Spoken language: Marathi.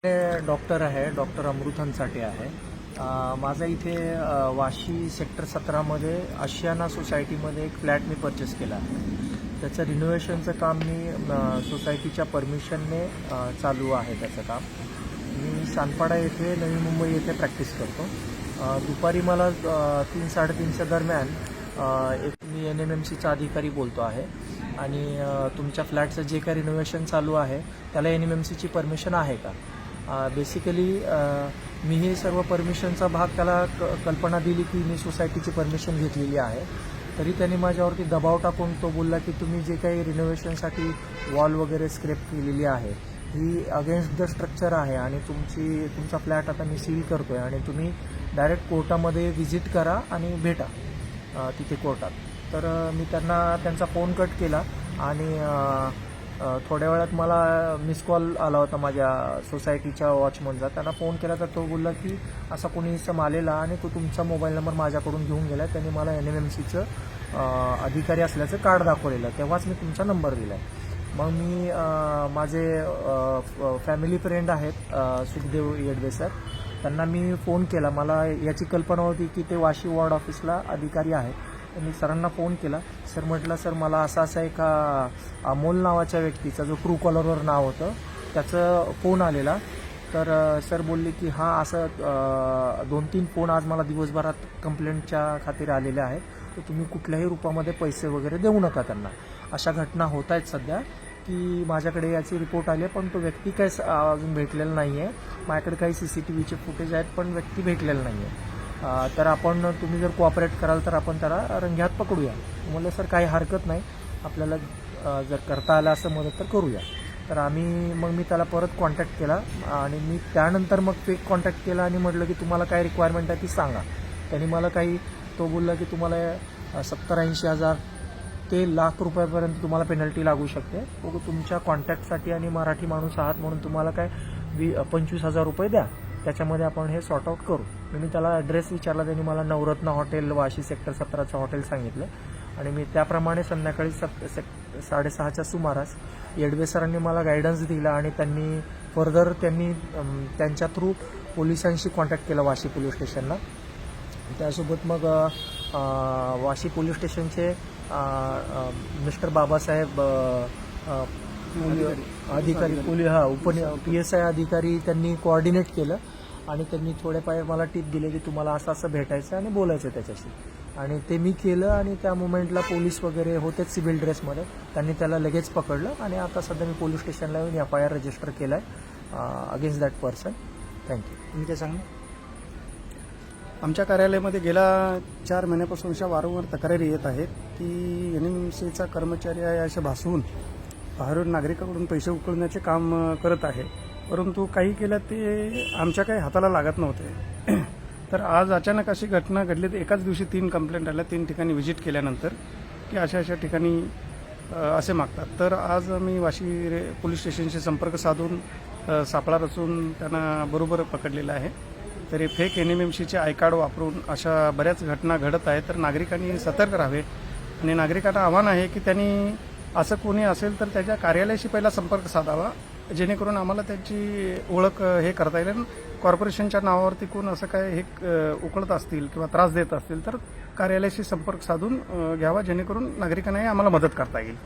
डॉक्टर आहे, डॉक्टर अमृत हंसाटे आहे. माझा इथे वाशी सेक्टर 17मध्ये आशियाना सोसायटीमध्ये एक फ्लॅट मी परचेस केला आहे. त्याचं रिनोव्हेशनचं काम मी सोसायटीच्या परमिशनने चालू आहे त्याचं काम. मी सानपाडा येथे नवी मुंबई येथे प्रॅक्टिस करतो. दुपारी मला 3-3:30च्या दरम्यान मी NMMCचा अधिकारी बोलतो आहे आणि तुमच्या फ्लॅटचं जे काही रिनोव्हेशन चालू आहे त्याला NMMCची परमिशन आहे का. बेसिकली मी हे सर्व परमिशनचा भाग त्याला कल्पना दिली की मी सोसायटीची परमिशन घेतलेली आहे. तरी त्यांनी माझ्यावरती दबाव टाकून तो बोलला की तुम्ही जे काही रिनोव्हेशनसाठी वॉल वगैरे स्क्रेप केलेली आहे ही अगेन्स्ट द स्ट्रक्चर आहे आणि तुमचा फ्लॅट आता मी सील करतो आहे आणि तुम्ही डायरेक्ट कोर्टामध्ये व्हिजिट करा आणि भेटा तिथे कोर्टात. तर मी त्यांचा फोन कट केला आणि थोड्या वेळात मला मिस कॉल आला होता माझ्या सोसायटीच्या वॉचमनचा. त्यांना फोन केला तर तो बोलला की असा कोणी इसम आलेला आणि तो तुमचा मोबाईल नंबर माझ्याकडून घेऊन गेला. त्यांनी मला NMMCचं अधिकारी असल्याचं कार्ड दाखवलेलं, तेव्हाच मी तुमचा नंबर दिला आहे. मग मी माझे फॅमिली फ्रेंड आहेत सुखदेव येडवे सर, त्यांना मी फोन केला. मला याची कल्पना होती की ते वाशी वॉर्ड ऑफिसला अधिकारी आहेत. मी सरांना फोन केला. सर म्हटलं सर मला असा एका अमोल नावाच्या व्यक्तीचा जो ट्रू कॉलरवर नाव होतं त्याचं फोन आलेला. तर सर बोलले की हां असं 2-3 फोन आज मला दिवसभरात कंप्लेंटच्या खातीर आलेले आहेत, तर तुम्ही कुठल्याही रूपामध्ये पैसे वगैरे देऊ नका त्यांना. अशा घटना होत आहेत सध्या की माझ्याकडे याची रिपोर्ट आली आहे पण तो व्यक्ती काही अजून भेटलेला नाही आहे. माझ्याकडे काही CCTVचे फुटेज आहेत पण व्यक्ती भेटलेला नाही आहे. तर तुम्ही जर कोऑपरेट कराल तर आपण त्याला रंग्यात पकडूया. म्हणलं सर काही हरकत नाही, आपल्याला जर करता आलं असं मदत तर करूया. तर मग मी त्याला परत कॉन्टॅक्ट केला आणि मी त्यानंतर मग फेक कॉन्टॅक्ट केला आणि म्हटलं की तुम्हाला काय रिक्वायरमेंट आहे ती सांगा. त्यांनी मला तो बोलला की तुम्हाला 70-80 हजार ते लाख रुपयापर्यंत तुम्हाला पेनल्टी लागू शकते. बघू तुमच्या कॉन्टॅक्टसाठी आणि मराठी माणूस आहात म्हणून तुम्हाला काय 25,000 रुपये द्या, त्याच्यामध्ये आपण हे सॉर्ट आउट करू. मी त्याला ॲड्रेस विचारला. त्यांनी मला नवरत्न हॉटेल वाशी सेक्टर 17चं हॉटेल सांगितलं आणि मी त्याप्रमाणे संध्याकाळी 6:30च्या सुमारास येडवे सरांनी मला गायडन्स दिला आणि त्यांनी त्यांच्या थ्रू पोलिसांशी कॉन्टॅक्ट केला वाशी पोलीस स्टेशनला. त्यासोबत मग वाशी पोलीस स्टेशनचे मिस्टर बाबासाहेब अधिकारी PSI अधिकारी त्यांनी कोऑर्डिनेट केलं आणि त्यांनी थोडेफार मला टिप दिले की तुम्हाला असं भेटायचं आणि बोलायचं त्याच्याशी. आणि ते मी केलं आणि त्या मोमेंटला पोलीस वगैरे होतेच सिव्हिल ड्रेसमध्ये. त्यांनी त्याला लगेच पकडलं आणि आता सध्या मी पोलीस स्टेशनला येऊन FIR रजिस्टर केला आहे अगेन्स्ट दॅट पर्सन. थँक्यू. तुम्ही काय सांगा. आमच्या कार्यालयामध्ये गेल्या 4 महिन्यापासून अशा वारंवार तक्रारी येत आहेत की NMMCचा कर्मचारी आहे असे भासवून बाहेरून नागरिकांकडून पैसे उकळण्याचे काम करत आहे, परंतु काही केलं ते आमच्या काही हाताला लागत नव्हते. तर आज अचानक अशी घटना घडली. तर एकाच दिवशी 3 कंप्लेंट आल्या 3 ठिकाणी व्हिजिट केल्यानंतर की अशा ठिकाणी असे मागतात. तर आज मी वाशी पोलीस स्टेशनशी संपर्क साधून सापळा रचून त्यांना बरोबर पकडलेलं आहे. तरी फेक NMMCचे आय कार्ड वापरून अशा बऱ्याच घटना घडत आहेत. तर नागरिकांनी सतर्क राहावे आणि नागरिकांना आव्हान आहे की त्यांनी असं कोणी असेल तर त्याच्या कार्यालयाशी पहिला संपर्क साधावा, जेणेकरून आम्हाला त्याची ओळख हे करता येईल. कॉर्पोरेशनच्या नावावरती कोण असं काय हे उकळत असतील किंवा त्रास देत असतील तर कार्यालयाशी संपर्क साधून घ्यावा, जेणेकरून नागरिकांनाही आम्हाला मदत करता येईल.